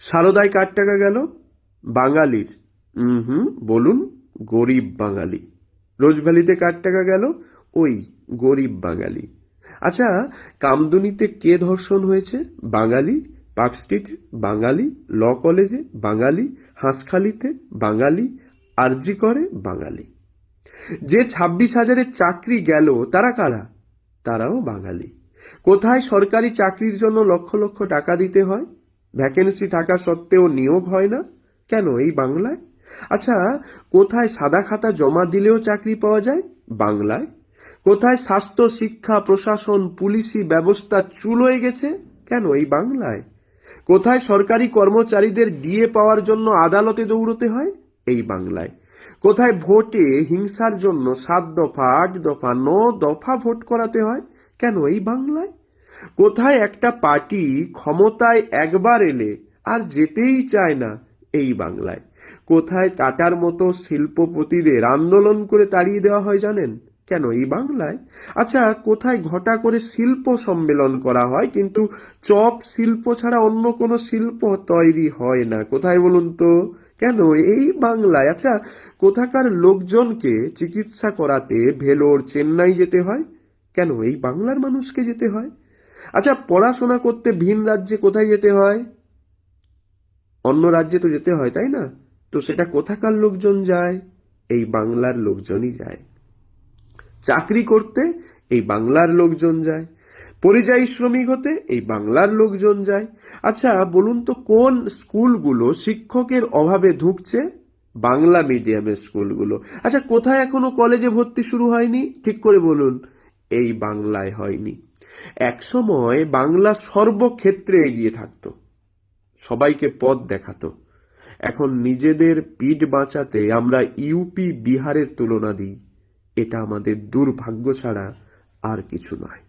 সারদায় কার টাকা গেল? বাঙালির। বলুন, গরিব বাঙালি। রোজভ্যালিতে কার টাকা গেল? ওই গরিব বাঙালি। আচ্ছা, কামদুনিতে কে ধর্ষণ হয়েছে? বাঙালি। পার্ক স্ট্রিটে বাঙালি, ল কলেজে বাঙালি, হাঁসখালিতে বাঙালি, আরজি করে বাঙালি। যে 26,000-এর চাকরি গেল তারা কারা? তারাও বাঙালি। কোথায় সরকারি চাকরির জন্য লক্ষ লক্ষ টাকা দিতে হয়, ভ্যাকেন্সি থাকা সত্ত্বেও নিয়োগ হয় না? কেন? এই বাংলায়। আচ্ছা, কোথায় সাদা খাতা জমা দিলেও চাকরি পাওয়া যায়? বাংলায়। কোথায় স্বাস্থ্য, শিক্ষা, প্রশাসন, পুলিশি ব্যবস্থা চুল হয়ে গেছে? কেন? এই বাংলায়। কোথায় সরকারি কর্মচারীদের ডিএ পাওয়ার জন্য আদালতে দৌড়তে হয়? এই বাংলায়। কোথায় ভোটে হিংসার জন্য 7 দফা, 8 দফা, 9 দফা ভোট করাতে হয়? কেন? এই বাংলায়। কোথায় একটা পার্টি ক্ষমতায় একবার এলে আর যেতেই চায় না? এই বাংলায়। কোথায় টাটার মতো শিল্পপতিদের আন্দোলন করে তাড়িয়ে দেওয়া হয় জানেন? কেন? এই বাংলায়। আচ্ছা, কোথায় ঘটা করে শিল্প সম্মেলন করা হয় কিন্তু চপ শিল্প ছাড়া অন্য কোনো শিল্প তৈরি হয় না? কোথায় বলুন তো? কেন? এই বাংলায়। আচ্ছা, কোথাকার লোকজনকে চিকিৎসা করাতে ভেলোর, চেন্নাই যেতে হয়? কেন? এই বাংলার মানুষকে যেতে হয়। আচ্ছা, পড়াশোনা করতে ভিন রাজ্যে কোথায় যেতে হয়? অন্য রাজ্যে তো যেতে হয়, তাই না? তো সেটা কোথাকার লোকজন যায়? এই বাংলার লোকজনই যায়। চাকরি করতে এই বাংলার লোকজন যায়। পরিযায়ী শ্রমিক হতে এই বাংলার লোকজন যায়। আচ্ছা, বলুন তো কোন স্কুলগুলো শিক্ষকের অভাবে ধুঁকছে? বাংলা মিডিয়ামের স্কুলগুলো। আচ্ছা, কোথায় এখনো কলেজে ভর্তি শুরু হয়নি? ঠিক করে বলুন। এই বাংলায় হয়নি। একসময় বাংলা সর্বক্ষেত্রে এগিয়ে থাকতো, সবাইকে পথ দেখাতো। এখন নিজেদের পিঠ বাঁচাতে আমরা ইউপি, বিহারের তুলনা দিই। এটা আমাদের দুর্ভাগ্য ছাড়া আর কিছু নয়।